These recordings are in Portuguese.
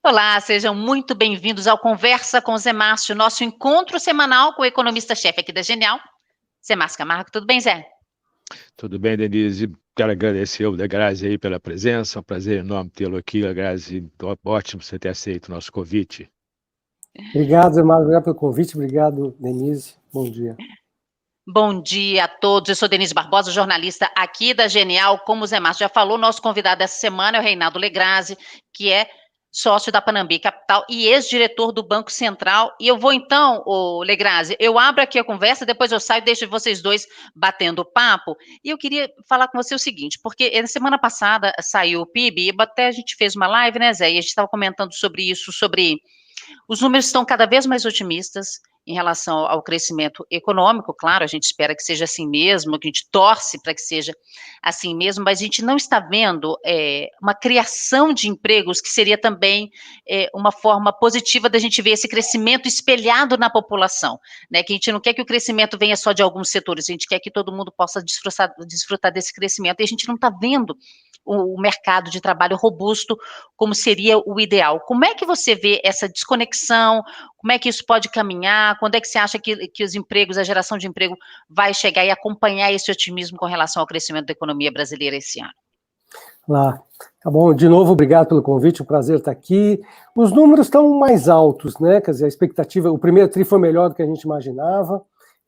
Olá, sejam muito bem-vindos ao Conversa com Zé Márcio, nosso encontro semanal com o economista-chefe aqui da Genial, Zé Márcio Camargo. Tudo bem, Zé? Tudo bem, Denise? Quero agradecer ao Degrazi aí pela presença, é um prazer enorme tê-lo aqui, Degrazi, ótimo você ter aceito o nosso convite. Obrigado, Zé Márcio, obrigado pelo convite, obrigado, Denise, bom dia. Bom dia a todos, eu sou Denise Barbosa, jornalista aqui da Genial. Como o Zé Márcio já falou, nosso convidado essa semana é o Reinaldo Legrazi, que é sócio da Panambi Capital e ex-diretor do Banco Central. E eu vou então, Legrazi, eu abro aqui a conversa, depois eu saio e deixo vocês dois batendo papo. E eu queria falar com você o seguinte, porque na semana passada saiu o PIB, e até a gente fez uma live, né, Zé, e a gente estava comentando sobre isso, sobre os números estão cada vez mais otimistas em relação ao crescimento econômico, claro, a gente espera que seja assim mesmo, que a gente torce para que seja assim mesmo, mas a gente não está vendo uma criação de empregos que seria também uma forma positiva da gente ver esse crescimento espelhado na população, né, que a gente não quer que o crescimento venha só de alguns setores, a gente quer que todo mundo possa desfrutar desse crescimento, e a gente não está vendo o mercado de trabalho robusto, como seria o ideal. Como é que você vê essa desconexão? Como é que isso pode caminhar? Quando é que você acha que os empregos, a geração de emprego vai chegar e acompanhar esse otimismo com relação ao crescimento da economia brasileira esse ano? Lá, tá bom, de novo, obrigado pelo convite, um prazer estar aqui. Os números estão mais altos, né, quer dizer, a expectativa, o primeiro tri foi melhor do que a gente imaginava,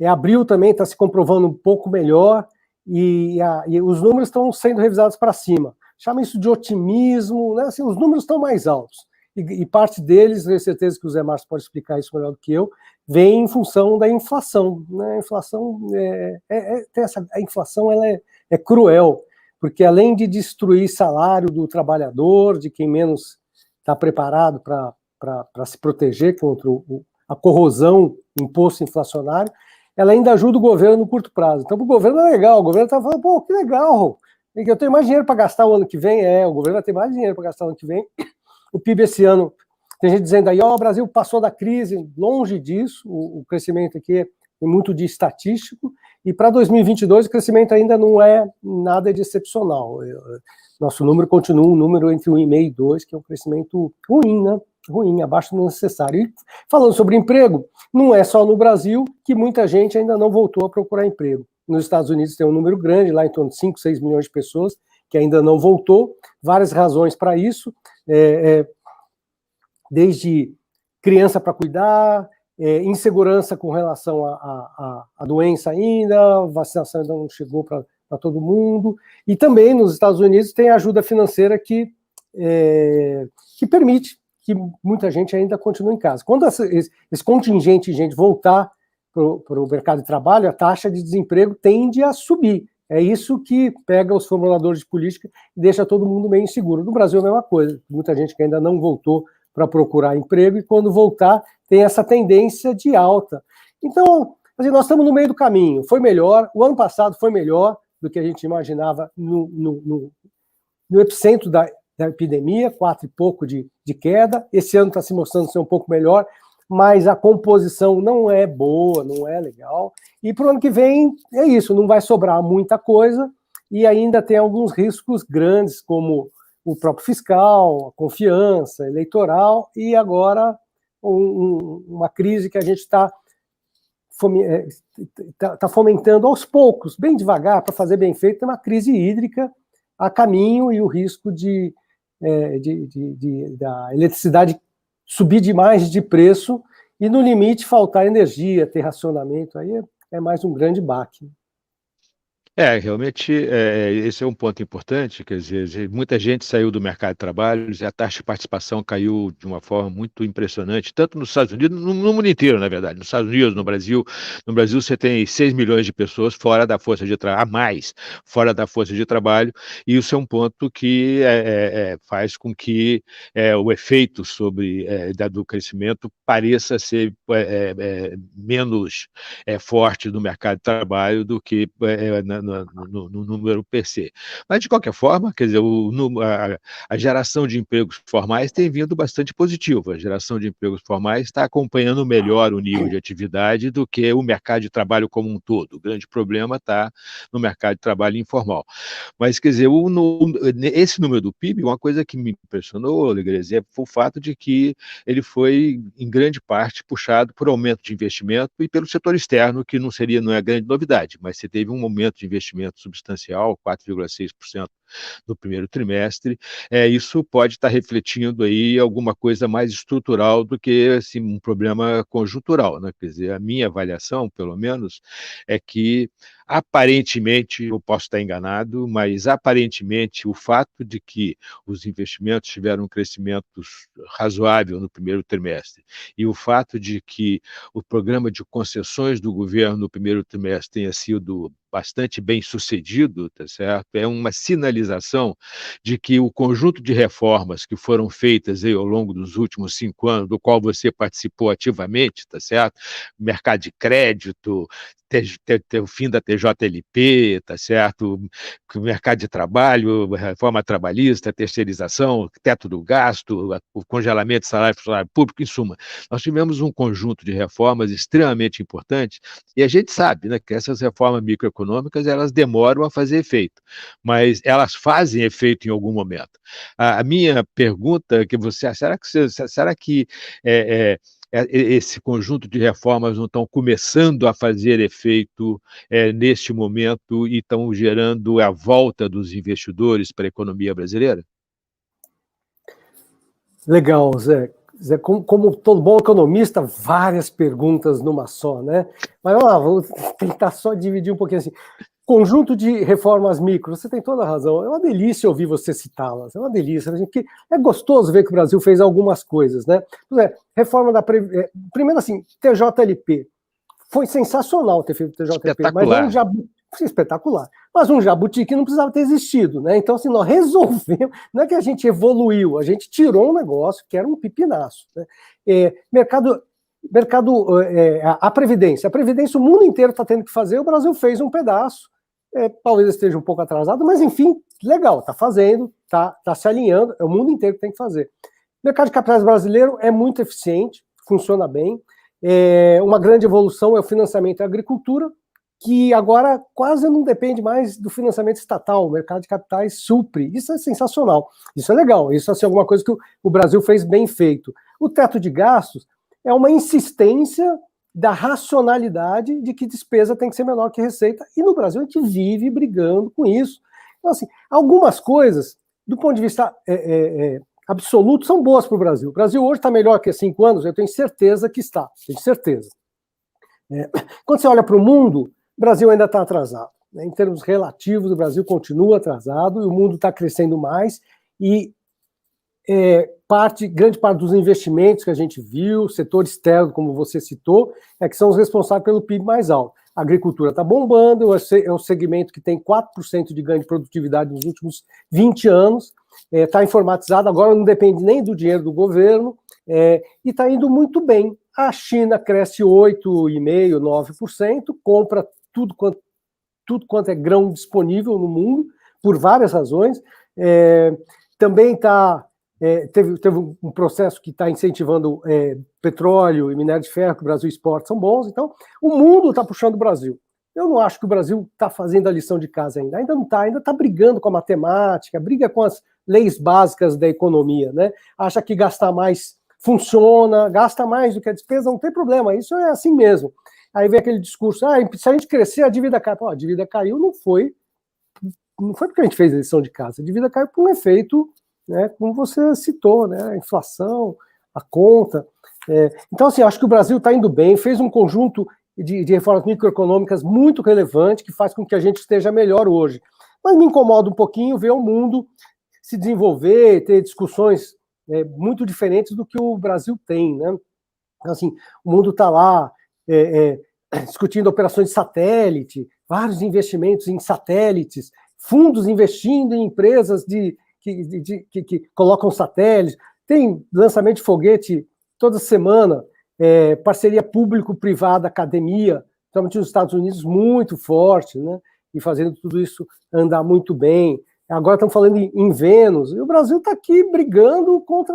abril também está se comprovando um pouco melhor, e os números estão sendo revisados para cima. Chama isso de otimismo, né? Assim, os números estão mais altos. E parte deles, tenho certeza que o Zé Márcio pode explicar isso melhor do que eu, vem em função da inflação. Né? A inflação, a inflação ela é cruel, porque além de destruir salário do trabalhador, de quem menos está preparado para se proteger contra a corrosão do imposto inflacionário, ela ainda ajuda o governo no curto prazo. Então, para o governo é legal, o governo está falando, pô, que legal, eu tenho mais dinheiro para gastar o ano que vem, o governo vai ter mais dinheiro para gastar o ano que vem. O PIB esse ano, tem gente dizendo aí, o Brasil passou da crise, longe disso, o crescimento aqui é muito de estatístico, e para 2022 o crescimento ainda não é nada de excepcional. Nosso número continua um número entre 1,5 e 2, que é um crescimento ruim, né? Ruim, abaixo do necessário. E falando sobre emprego, não é só no Brasil que muita gente ainda não voltou a procurar emprego. Nos Estados Unidos tem um número grande, lá em torno de 5, 6 milhões de pessoas, que ainda não voltou, várias razões para isso, desde criança para cuidar, insegurança com relação à doença ainda, vacinação ainda não chegou para todo mundo, e também nos Estados Unidos tem ajuda financeira que permite que muita gente ainda continue em casa. Quando esse contingente de gente voltar para o mercado de trabalho, a taxa de desemprego tende a subir. É isso que pega os formuladores de política e deixa todo mundo meio inseguro. No Brasil é a mesma coisa, muita gente que ainda não voltou para procurar emprego, e quando voltar tem essa tendência de alta. Então, assim, nós estamos no meio do caminho, foi melhor, o ano passado foi melhor do que a gente imaginava no epicentro da epidemia, 4 e pouco de queda, esse ano está se mostrando ser um pouco melhor, mas a composição não é boa, não é legal, e para o ano que vem é isso, não vai sobrar muita coisa, e ainda tem alguns riscos grandes, como o próprio fiscal, a confiança eleitoral, e agora uma crise que a gente está fomentando aos poucos, bem devagar, para fazer bem feito, uma crise hídrica a caminho, e o risco da eletricidade subir demais de preço e, no limite, faltar energia, ter racionamento, aí é mais um grande baque. Realmente, esse é um ponto importante, quer dizer, muita gente saiu do mercado de trabalho, a taxa de participação caiu de uma forma muito impressionante, tanto nos Estados Unidos, no mundo inteiro, na verdade, nos Estados Unidos, no Brasil você tem 6 milhões de pessoas fora da força de trabalho, a mais, fora da força de trabalho, e isso é um ponto que faz com que o efeito do crescimento pareça ser menos forte no mercado de trabalho do que no número per se. Mas, de qualquer forma, quer dizer, a geração de empregos formais tem vindo bastante positiva. A geração de empregos formais está acompanhando melhor o nível de atividade do que o mercado de trabalho como um todo. O grande problema está no mercado de trabalho informal. Mas, quer dizer, esse número do PIB, uma coisa que me impressionou, Legresley, foi o fato de que ele foi, em grande parte, puxado por aumento de investimento e pelo setor externo, que não é grande novidade, mas você teve um aumento de investimento substancial, 4,6% no primeiro trimestre. Isso pode estar refletindo aí alguma coisa mais estrutural do que assim, um problema conjuntural, né? Quer dizer, a minha avaliação, pelo menos, é que aparentemente, eu posso estar enganado, mas aparentemente o fato de que os investimentos tiveram um crescimento razoável no primeiro trimestre e o fato de que o programa de concessões do governo no primeiro trimestre tenha sido bastante bem sucedido, tá certo? É uma sinalização de que o conjunto de reformas que foram feitas aí ao longo dos últimos 5 anos, do qual você participou ativamente, tá certo? Mercado de crédito, ter o fim da TJLP, tá certo? O mercado de trabalho, reforma trabalhista, terceirização, teto do gasto, o congelamento de salário público, em suma. Nós tivemos um conjunto de reformas extremamente importantes e a gente sabe, né, que essas reformas microeconômicas elas demoram a fazer efeito, mas elas fazem efeito em algum momento. A minha pergunta é que será que esse conjunto de reformas não estão começando a fazer efeito neste momento e estão gerando a volta dos investidores para a economia brasileira? Legal, Zé. Zé, como todo bom economista, várias perguntas numa só, né? Mas vamos lá, vou tentar só dividir um pouquinho assim. Conjunto de reformas micro, você tem toda a razão. É uma delícia ouvir você citá-las, é uma delícia, porque é gostoso ver que o Brasil fez algumas coisas, né? Reforma da primeiro assim, TJLP. Foi sensacional ter feito o TJLP, espetacular. Mas espetacular. Mas um jabuti que não precisava ter existido, né? Então, assim, nós resolvemos, não é que a gente evoluiu, a gente tirou um negócio que era um pipinaço, né? A Previdência. A Previdência o mundo inteiro está tendo que fazer, o Brasil fez um pedaço, talvez esteja um pouco atrasado, mas enfim, legal, está fazendo, está se alinhando, é o mundo inteiro que tem que fazer. O mercado de capitais brasileiro é muito eficiente, funciona bem. Uma grande evolução é o financiamento da agricultura, que agora quase não depende mais do financiamento estatal, o mercado de capitais supre. Isso é sensacional, isso é legal, isso é assim, alguma coisa que o Brasil fez bem feito. O teto de gastos é uma insistência da racionalidade de que despesa tem que ser menor que receita, e no Brasil a gente vive brigando com isso. Então, assim, algumas coisas, do ponto de vista absoluto, são boas para o Brasil. O Brasil hoje está melhor que há 5 anos, eu tenho certeza que está, tenho certeza. Quando você olha para o mundo, o Brasil ainda está atrasado, né? Em termos relativos, o Brasil continua atrasado, e o mundo está crescendo mais, e grande parte dos investimentos que a gente viu, setor externo, como você citou, que são os responsáveis pelo PIB mais alto. A agricultura está bombando, é um segmento que tem 4% de ganho de produtividade nos últimos 20 anos, está informatizado, agora não depende nem do dinheiro do governo, e está indo muito bem. A China cresce 8,5%, 9%, compra tudo quanto é grão disponível no mundo, por várias razões. Também teve um processo que está incentivando petróleo e minério de ferro, que o Brasil exporta, são bons. Então, o mundo está puxando o Brasil. Eu não acho que o Brasil está fazendo a lição de casa ainda não está, ainda está brigando com a matemática, briga com as leis básicas da economia, né? Acha que gastar mais funciona, gasta mais do que a despesa, não tem problema, isso é assim mesmo. Aí vem aquele discurso, se a gente crescer, a dívida cai. Pô, a dívida caiu, não foi porque a gente fez a lição de casa, a dívida caiu por um efeito, né, como você citou, né, a inflação, a conta. Então, assim, acho que o Brasil está indo bem, fez um conjunto de reformas microeconômicas muito relevante, que faz com que a gente esteja melhor hoje. Mas me incomoda um pouquinho ver o mundo se desenvolver, ter discussões muito diferentes do que o Brasil tem, né? Então, assim, o mundo está lá discutindo operações de satélite, vários investimentos em satélites, fundos investindo em empresas que colocam satélites, tem lançamento de foguete toda semana, parceria público-privada, academia, principalmente nos Estados Unidos, muito forte, né? e fazendo tudo isso andar muito bem. Agora estamos falando em Vênus, e o Brasil está aqui brigando com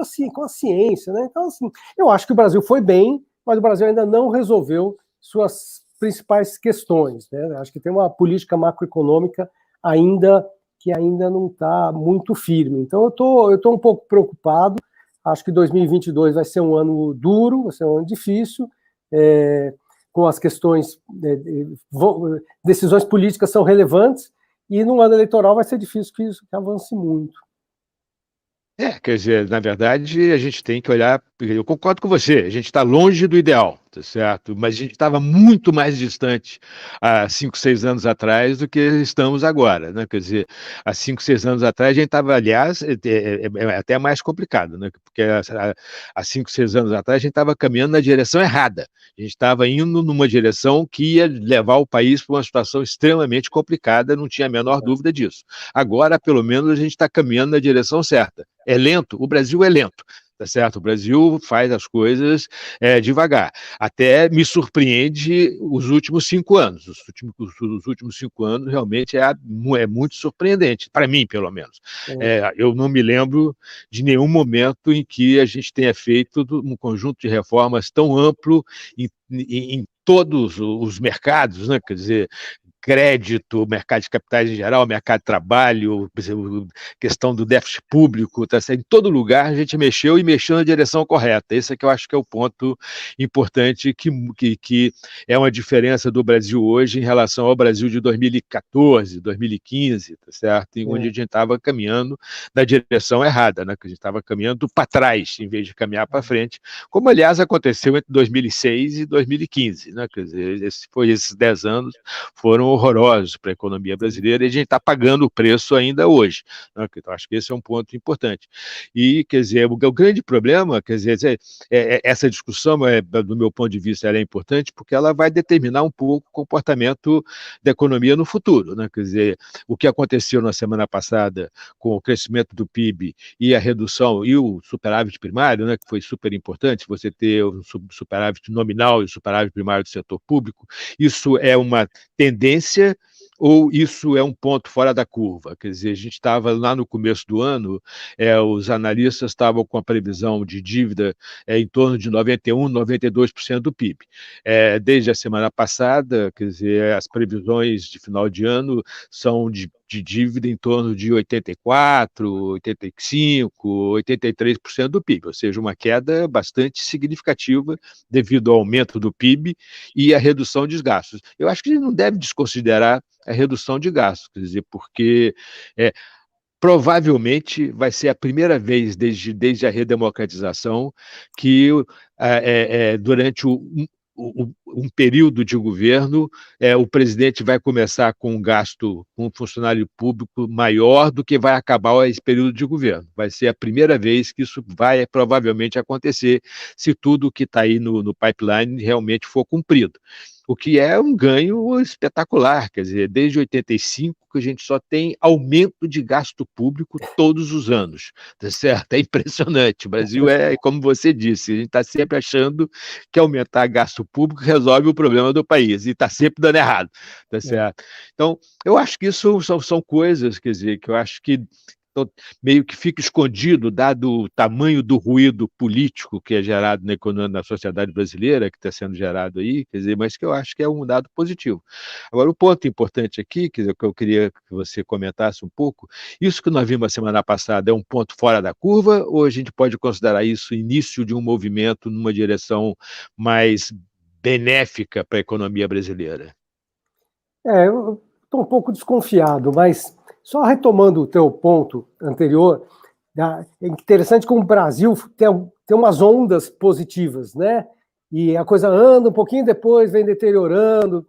a ciência, né? Então, assim, eu acho que o Brasil foi bem, mas o Brasil ainda não resolveu suas principais questões, né? Acho que tem uma política macroeconômica que ainda não está muito firme. Então, eu tô um pouco preocupado. Acho que 2022 vai ser um ano duro, vai ser um ano difícil, com as questões, decisões políticas são relevantes, e num ano eleitoral vai ser difícil que isso avance muito. Quer dizer, na verdade, a gente tem que olhar, eu concordo com você, a gente está longe do ideal, tá certo? Mas a gente estava muito mais distante há 5, 6 anos atrás do que estamos agora, né? Quer dizer, há 5, 6 anos atrás a gente estava, aliás, é até mais complicado, né? Porque há 5, 6 anos atrás a gente estava caminhando na direção errada, a gente estava indo numa direção que ia levar o país para uma situação extremamente complicada, não tinha a menor dúvida disso. Agora, pelo menos, a gente está caminhando na direção certa. É lento? O Brasil é lento, tá certo? O Brasil faz as coisas devagar. Até me surpreende os últimos 5 anos. Os últimos 5 anos realmente é muito surpreendente, para mim, pelo menos. Eu não me lembro de nenhum momento em que a gente tenha feito um conjunto de reformas tão amplo em todos os mercados, né? Quer dizer, crédito, mercado de capitais em geral, mercado de trabalho, questão do déficit público, tá certo? Em todo lugar a gente mexeu na direção correta. Esse é que eu acho que é o ponto importante, que é uma diferença do Brasil hoje em relação ao Brasil de 2014, 2015, tá certo? Onde a gente estava caminhando na direção errada, né? Que a gente estava caminhando para trás, em vez de caminhar para frente, como aliás aconteceu entre 2006 e 2015, né? Quer dizer, esses 10 anos foram horrorosos para a economia brasileira, e a gente está pagando o preço ainda hoje, né? Então, acho que esse é um ponto importante. E, quer dizer, o grande problema, quer dizer, essa discussão, do meu ponto de vista, ela é importante porque ela vai determinar um pouco o comportamento da economia no futuro, né? Quer dizer, o que aconteceu na semana passada com o crescimento do PIB e a redução, e o superávit primário, né, que foi super importante, você ter o superávit nominal e o superávit primário do setor público, isso é uma tendência ou isso é um ponto fora da curva? Quer dizer, a gente estava lá no começo do ano, os analistas estavam com a previsão de dívida em torno de 91%, 92% do PIB. Desde a semana passada, quer dizer, as previsões de final de ano são de dívida em torno de 84%, 85%, 83% do PIB, ou seja, uma queda bastante significativa devido ao aumento do PIB e à redução de gastos. Eu acho que a gente não deve desconsiderar a redução de gastos, quer dizer, porque provavelmente vai ser a primeira vez desde a redemocratização que durante um período de governo, o presidente vai começar com um gasto com um funcionário público maior do que vai acabar esse período de governo. Vai ser a primeira vez que isso vai provavelmente acontecer, se tudo que está aí no pipeline realmente for cumprido. O que é um ganho espetacular, quer dizer, desde 85 que a gente só tem aumento de gasto público todos os anos, tá certo? É impressionante, o Brasil como você disse, a gente está sempre achando que aumentar gasto público resolve o problema do país, e está sempre dando errado, tá certo? Então, eu acho que isso são coisas, quer dizer, que eu acho que meio que fica escondido, dado o tamanho do ruído político que é gerado na economia, na sociedade brasileira, que está sendo gerado aí, quer dizer, mas que eu acho que é um dado positivo. Agora, o ponto importante aqui, quer dizer, que eu queria que você comentasse um pouco, isso que nós vimos a semana passada é um ponto fora da curva, ou a gente pode considerar isso início de um movimento numa direção mais benéfica para a economia brasileira? Eu estou um pouco desconfiado, mas só retomando o teu ponto anterior, é interessante como o Brasil tem umas ondas positivas, né? E a coisa anda um pouquinho, depois vem deteriorando.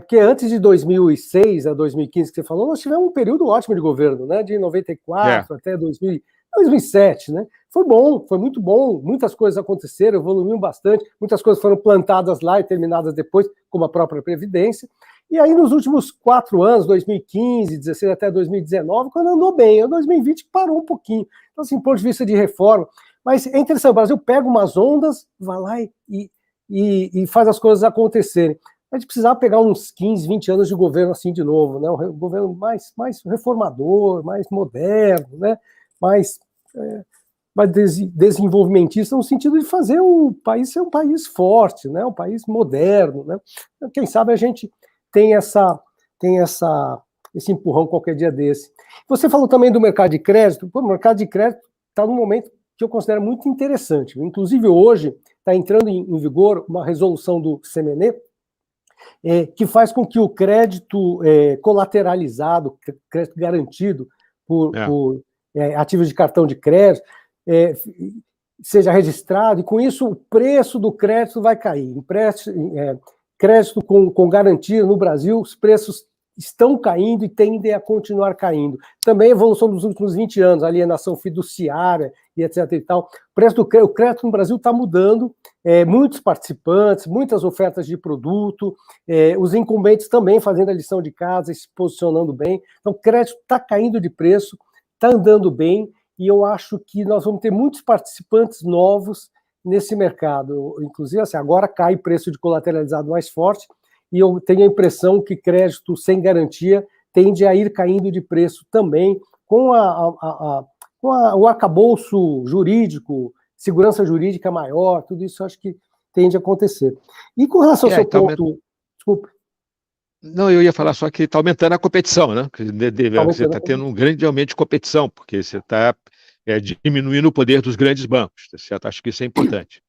Porque antes de 2006 a 2015 que você falou, nós tivemos um período ótimo de governo, né? De 94 até 2007, né? Foi bom, foi muito bom, muitas coisas aconteceram, evoluíram bastante, muitas coisas foram plantadas lá e terminadas depois, como a própria Previdência. E aí, nos últimos 4 anos, 2015, 16 até 2019, quando andou bem, em 2020 parou um pouquinho. Então, assim, do ponto de vista de reforma. Mas é interessante, o Brasil pega umas ondas, vai lá e faz as coisas acontecerem. a gente precisava pegar uns 15, 20 anos de governo assim de novo, né? Um governo mais reformador, mais moderno, né? mais desenvolvimentista, no sentido de fazer o país ser um país forte, né? Um país moderno. Né? Quem sabe a gente tem esse empurrão qualquer dia desse. Você falou também do mercado de crédito. Pô, o mercado de crédito está num momento que eu considero muito interessante. Inclusive, hoje está entrando em vigor uma resolução do CMNE, que faz com que o crédito colateralizado, crédito garantido por ativos de cartão de crédito, seja registrado, e com isso o preço do crédito vai cair. Crédito com garantia no Brasil, os preços estão caindo e tendem a continuar caindo. Também a evolução dos últimos 20 anos, alienação fiduciária e etc. e tal. O crédito no Brasil está mudando, muitos participantes, muitas ofertas de produto, os incumbentes também fazendo a lição de casa e se posicionando bem. Então, o crédito está caindo de preço, está andando bem, e eu acho que nós vamos ter muitos participantes novos nesse mercado. Inclusive, assim, agora cai o preço de colateralizado mais forte, e eu tenho a impressão que crédito sem garantia tende a ir caindo de preço também, com o arcabouço jurídico, segurança jurídica maior, tudo isso eu acho que tende a acontecer. E com relação ao seu ponto... Desculpe. Não, eu ia falar só que está aumentando a competição, né? Você está tendo um grande aumento de competição, porque você está diminuindo o poder dos grandes bancos, certo? Acho que isso é importante.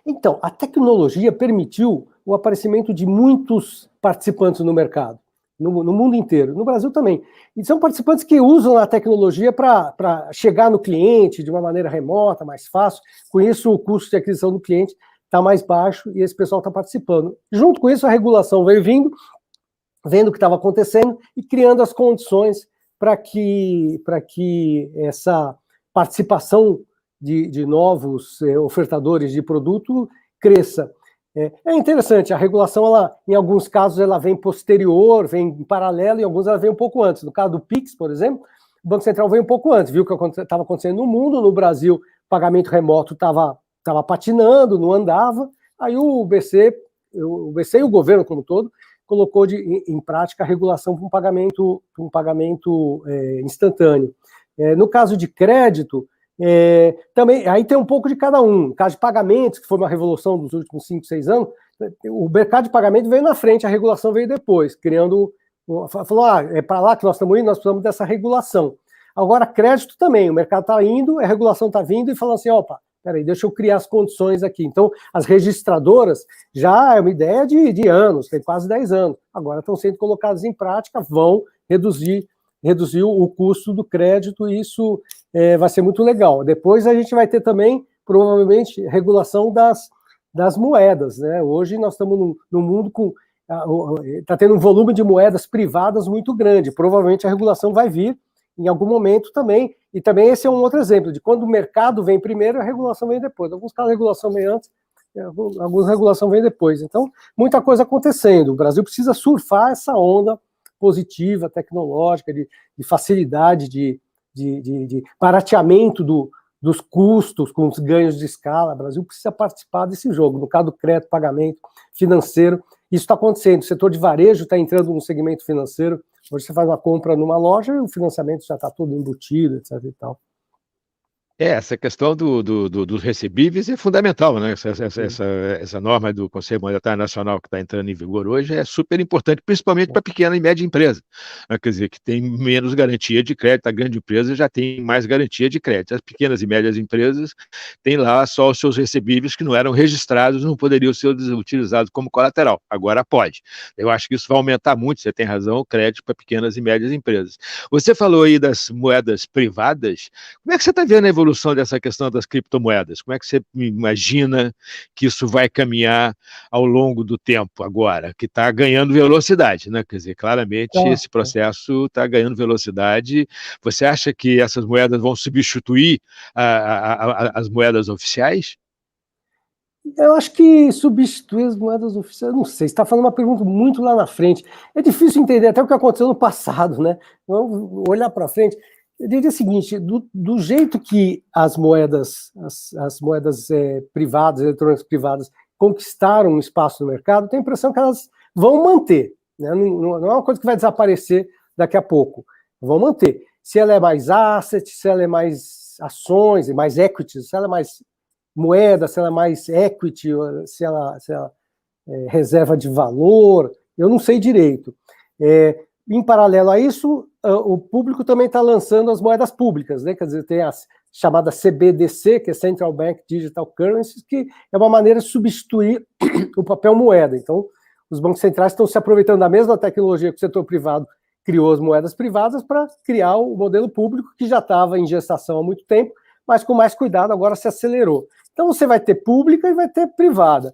Então, a tecnologia permitiu o aparecimento de muitos participantes no mercado, no mundo inteiro, no Brasil também. E são participantes que usam a tecnologia para chegar no cliente de uma maneira remota, mais fácil. Com isso, o custo de aquisição do cliente está mais baixo e esse pessoal está participando. Junto com isso, a regulação veio vendo o que estava acontecendo e criando as condições para que essa participação de novos ofertadores de produto cresça. É interessante, a regulação, em alguns casos, ela vem posterior, vem em paralelo, em alguns ela vem um pouco antes. No caso do Pix, por exemplo, o Banco Central veio um pouco antes, viu o que estava acontecendo no mundo, no Brasil, o pagamento remoto estava patinando, não andava, aí o BC e o governo como um todo colocou em prática a regulação para um pagamento instantâneo. No caso de crédito, também, aí tem um pouco de cada um. No caso de pagamentos, que foi uma revolução dos últimos 5, 6 anos, o mercado de pagamento veio na frente, a regulação veio depois, falou, é para lá que nós estamos indo, nós precisamos dessa regulação. Agora, crédito também, o mercado está indo, a regulação está vindo e falando assim, opa, peraí, deixa eu criar as condições aqui. Então, as registradoras já é uma ideia de anos, tem quase 10 anos, agora estão sendo colocadas em prática, vão reduzir o custo do crédito, e isso vai ser muito legal. Depois a gente vai ter também, provavelmente, regulação das moedas, né? Hoje nós estamos num mundo está tendo um volume de moedas privadas muito grande, provavelmente a regulação vai vir em algum momento também, e também esse é um outro exemplo, de quando o mercado vem primeiro, a regulação vem depois. Alguns casos a regulação vem antes, alguns a regulação vem depois. Então, muita coisa acontecendo. O Brasil precisa surfar essa onda positiva, tecnológica, de facilidade, de barateamento dos custos com os ganhos de escala. O Brasil precisa participar desse jogo. No caso do crédito, pagamento, financeiro, isso está acontecendo. O setor de varejo está entrando no segmento financeiro. Hoje você faz uma compra numa loja e o financiamento já está todo embutido, etc. e tal. Essa questão dos recebíveis é fundamental, né? Essa norma do Conselho Monetário Nacional que está entrando em vigor hoje é super importante, principalmente para pequena e média empresa, né? Quer dizer, que tem menos garantia de crédito, a grande empresa já tem mais garantia de crédito. As pequenas e médias empresas têm lá só os seus recebíveis que não eram registrados, não poderiam ser utilizados como colateral, agora pode. Eu acho que isso vai aumentar muito, você tem razão, o crédito para pequenas e médias empresas. Você falou aí das moedas privadas, como é que você está vendo a evolução dessa questão das criptomoedas? Como é que você imagina que isso vai caminhar ao longo do tempo agora, que está ganhando velocidade, né? Quer dizer, claramente esse processo está ganhando velocidade. Você acha que essas moedas vão substituir as moedas oficiais? Eu acho que substituir as moedas oficiais, não sei, você está falando uma pergunta muito lá na frente. É difícil entender até o que aconteceu no passado, né? Vamos olhar para frente. Eu diria o seguinte, do jeito que as moedas privadas, eletrônicas privadas, conquistaram um espaço no mercado, tenho a impressão que elas vão manter, né? Não é uma coisa que vai desaparecer daqui a pouco, vão manter. Se ela é mais asset, se ela é mais ações, mais equities, se ela é mais moeda, se ela é mais equity, se ela é reserva de valor, eu não sei direito. Em paralelo a isso, o público também está lançando as moedas públicas, né? Quer dizer, tem a chamada CBDC, que é Central Bank Digital Currencies, que é uma maneira de substituir o papel moeda. Então, os bancos centrais estão se aproveitando da mesma tecnologia que o setor privado criou as moedas privadas para criar o modelo público, que já estava em gestação há muito tempo, mas com mais cuidado agora se acelerou. Então, você vai ter pública e vai ter privada.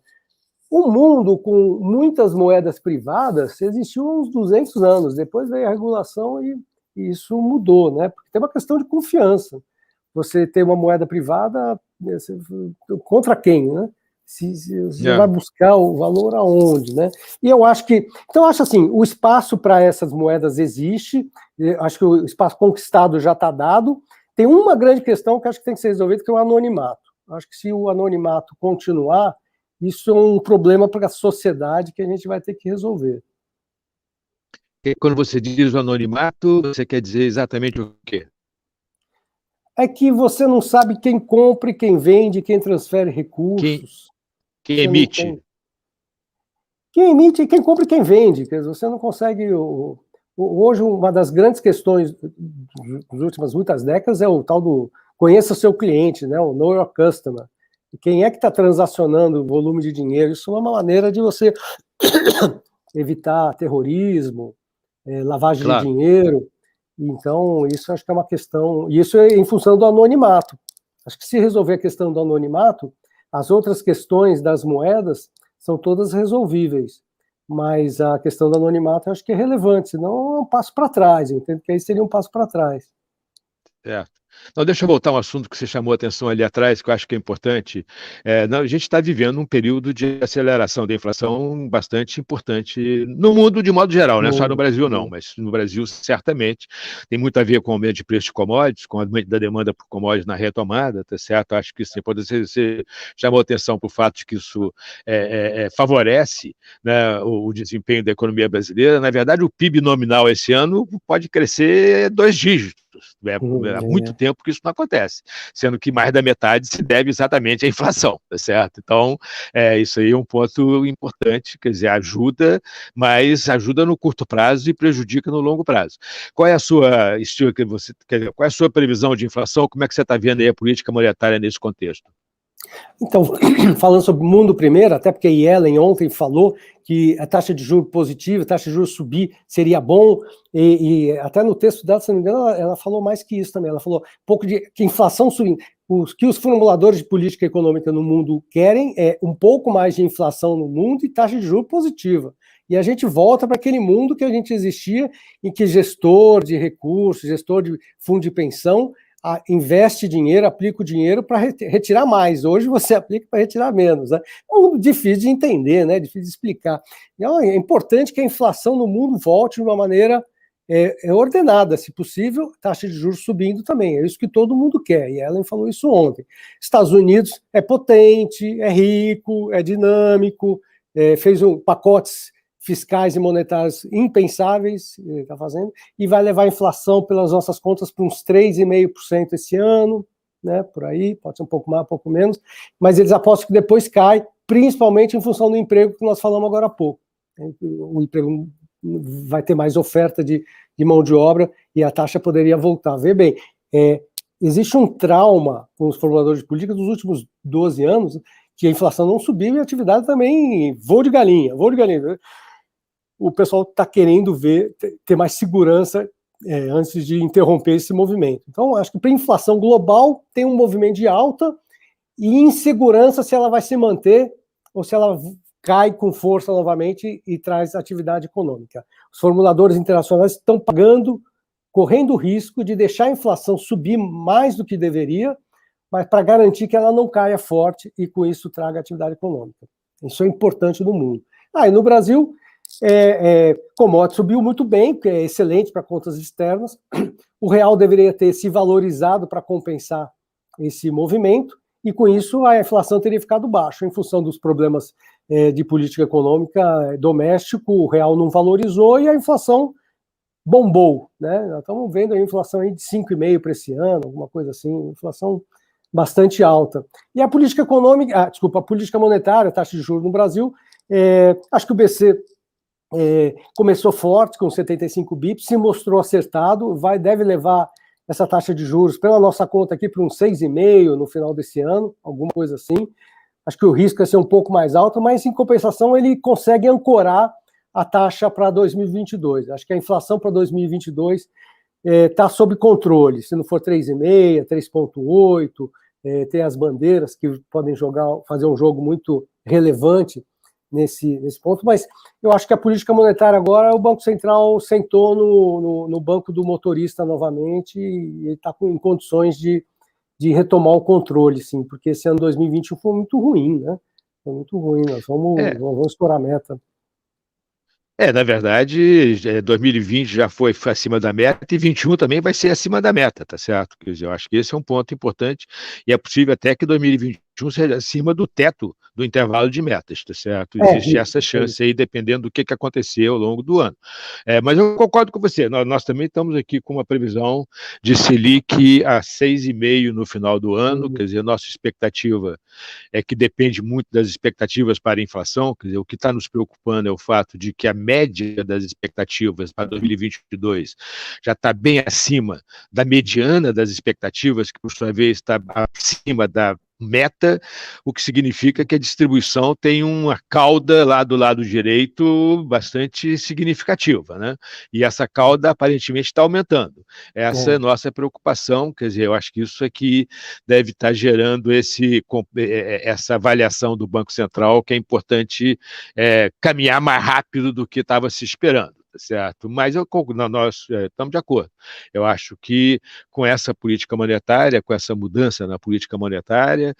O mundo com muitas moedas privadas existiu há uns 200 anos, depois veio a regulação e isso mudou, né? Porque tem uma questão de confiança. Você tem uma moeda privada, contra quem, né? Você vai buscar o valor aonde, né? E eu acho que... Então, eu acho assim, o espaço para essas moedas existe, acho que o espaço conquistado já está dado. Tem uma grande questão que acho que tem que ser resolvida, que é o anonimato. Acho que se o anonimato continuar, isso é um problema para a sociedade que a gente vai ter que resolver. E quando você diz o anonimato, você quer dizer exatamente o quê? É que você não sabe quem compra e quem vende, quem transfere recursos. Quem emite? Quem emite e quem compra e quem vende. Quer dizer, você não consegue... Hoje, uma das grandes questões das últimas muitas décadas é o tal do conheça o seu cliente, né? O know your customer. E quem é que está transacionando o volume de dinheiro? Isso é uma maneira de você evitar terrorismo, lavagem de dinheiro. Então, isso acho que é uma questão... E isso é em função do anonimato. Acho que se resolver a questão do anonimato, as outras questões das moedas são todas resolvíveis. Mas a questão do anonimato eu acho que é relevante, senão é um passo para trás. Eu entendo que aí seria um passo para trás. Certo. Não, deixa eu voltar a um assunto que você chamou a atenção ali atrás, que eu acho que é importante. A gente está vivendo um período de aceleração da inflação bastante importante no mundo de modo geral, não é só no Brasil não, mas no Brasil certamente tem muito a ver com o aumento de preço de commodities, com o aumento da demanda por commodities na retomada, tá certo? Acho que você chamou a atenção para o fato de que isso favorece, né, o desempenho da economia brasileira. Na verdade, o PIB nominal esse ano pode crescer 2 dígitos. Há muito tempo que isso não acontece, sendo que mais da metade se deve exatamente à inflação, tá certo? Então, isso aí é um ponto importante, quer dizer, ajuda, mas ajuda no curto prazo e prejudica no longo prazo. Qual é a sua qual é a sua previsão de inflação? Como é que você está vendo aí a política monetária nesse contexto? Então, falando sobre o mundo primeiro, até porque a Yellen ontem falou que a taxa de juros positiva, a taxa de juros subir seria bom, e até no texto dela, se não me engano, ela falou mais que isso também, ela falou um pouco de que inflação subindo. O que os formuladores de política econômica no mundo querem é um pouco mais de inflação no mundo e taxa de juros positiva. E a gente volta para aquele mundo que a gente existia, em que gestor de recursos, gestor de fundo de pensão, investe dinheiro, aplica o dinheiro para retirar mais. Hoje você aplica para retirar menos. Né? É um difícil de entender, né? Difícil de explicar. Então, é importante que a inflação no mundo volte de uma maneira ordenada, se possível, taxa de juros subindo também. É isso que todo mundo quer. E Ellen falou isso ontem. Estados Unidos é potente, é rico, é dinâmico, fez pacotes fiscais e monetários impensáveis, está fazendo, e vai levar a inflação pelas nossas contas para uns 3,5% esse ano, né, por aí, pode ser um pouco mais, um pouco menos, mas eles apostam que depois cai, principalmente em função do emprego que nós falamos agora há pouco. O emprego vai ter mais oferta de mão de obra e a taxa poderia voltar. Vê bem, existe um trauma com os formuladores de política dos últimos 12 anos, que a inflação não subiu e a atividade também voo de galinha. O pessoal está querendo ter mais segurança antes de interromper esse movimento. Então, acho que para a inflação global tem um movimento de alta e insegurança se ela vai se manter ou se ela cai com força novamente e traz atividade econômica. Os formuladores internacionais estão correndo o risco de deixar a inflação subir mais do que deveria, mas para garantir que ela não caia forte e com isso traga atividade econômica. Isso é importante no mundo. E no Brasil... commodity subiu muito bem, que é excelente para contas externas. O real deveria ter se valorizado para compensar esse movimento, e com isso a inflação teria ficado baixa, em função dos problemas de política econômica doméstico, o real não valorizou e a inflação bombou, né? Nós estamos vendo a inflação aí de 5,5% para esse ano, alguma coisa assim, inflação bastante alta. E a política econômica, a política monetária, a taxa de juros no Brasil, acho que o BC começou forte, com 75 bips, se mostrou acertado, deve levar essa taxa de juros, pela nossa conta aqui, para uns 6,5% no final desse ano, alguma coisa assim. Acho que o risco é ser um pouco mais alto, mas, em compensação, ele consegue ancorar a taxa para 2022. Acho que a inflação para 2022 está sob controle. Se não for 3,5%, 3,8%, tem as bandeiras que podem fazer um jogo muito relevante nesse ponto, mas eu acho que a política monetária agora, o Banco Central sentou no banco do motorista novamente e está em condições de retomar o controle, sim, porque esse ano 2021 foi muito ruim, né? Foi muito ruim, nós vamos estourar a meta. Na verdade, 2020 já foi acima da meta e 2021 também vai ser acima da meta, tá certo? Quer dizer, eu acho que esse é um ponto importante e é possível até que 2021 seja acima do teto do intervalo de metas, tá certo? Existe essa chance aí, dependendo do que acontecer ao longo do ano. Mas eu concordo com você, nós também estamos aqui com uma previsão de Selic a 6,5% no final do ano, quer dizer, nossa expectativa é que depende muito das expectativas para a inflação, quer dizer, o que está nos preocupando é o fato de que a média das expectativas para 2022 já está bem acima da mediana das expectativas, que por sua vez está acima da meta, o que significa que a distribuição tem uma cauda lá do lado direito bastante significativa, né? E essa cauda aparentemente está aumentando. Essa é a nossa preocupação, quer dizer, eu acho que isso é que deve estar gerando essa avaliação do Banco Central, que é importante caminhar mais rápido do que estava se esperando. Certo, mas nós estamos de acordo. Eu acho que com essa política monetária, com essa mudança na política monetária,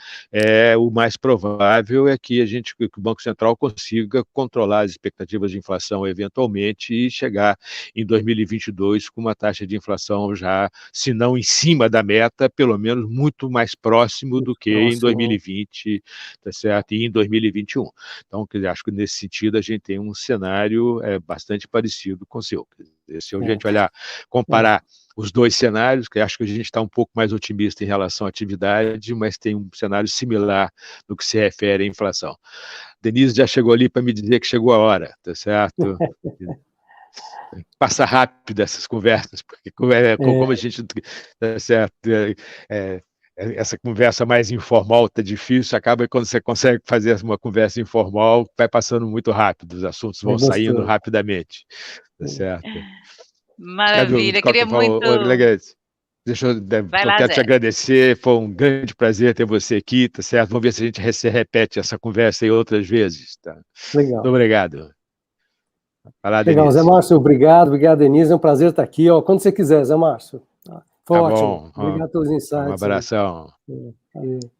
o mais provável é que o Banco Central consiga controlar as expectativas de inflação eventualmente e chegar em 2022 com uma taxa de inflação já, se não em cima da meta, pelo menos muito mais próximo do que em 2020, tá certo? E em 2021. Então, acho que nesse sentido a gente tem um cenário bastante parecido com o seu. Se a gente comparar os dois cenários, que acho que a gente está um pouco mais otimista em relação à atividade, mas tem um cenário similar no que se refere à inflação. Denise já chegou ali para me dizer que chegou a hora, tá certo? Passa rápido essas conversas, porque como a gente, tá certo, essa conversa mais informal está difícil, acaba quando você consegue fazer uma conversa informal, vai passando muito rápido, os assuntos vão saindo rapidamente, tá certo? Maravilha, queria muito... Quero te agradecer, foi um grande prazer ter você aqui, tá certo? Vamos ver se a gente repete essa conversa aí outras vezes, tá? Legal. Muito obrigado. Legal, Denise. Zé Márcio, obrigado, Denise, é um prazer estar aqui, quando você quiser, Zé Márcio. Foi ótimo. Obrigado pelos insights. Um abração.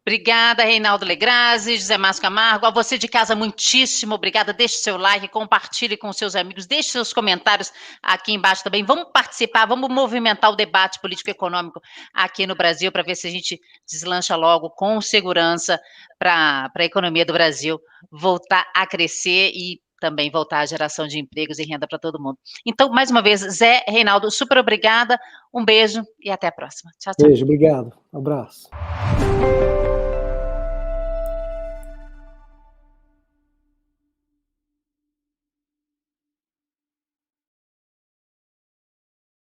Obrigada, Reinaldo Legrazzi, José Márcio Camargo. A você de casa, muitíssimo obrigada. Deixe seu like, compartilhe com seus amigos, deixe seus comentários aqui embaixo também. Vamos participar, vamos movimentar o debate político-econômico aqui no Brasil para ver se a gente deslancha logo com segurança para a economia do Brasil voltar a crescer e também voltar à geração de empregos e renda para todo mundo. Então, mais uma vez, Zé, Reinaldo, super obrigada, um beijo e até a próxima. Tchau, tchau. Beijo, obrigado, um abraço.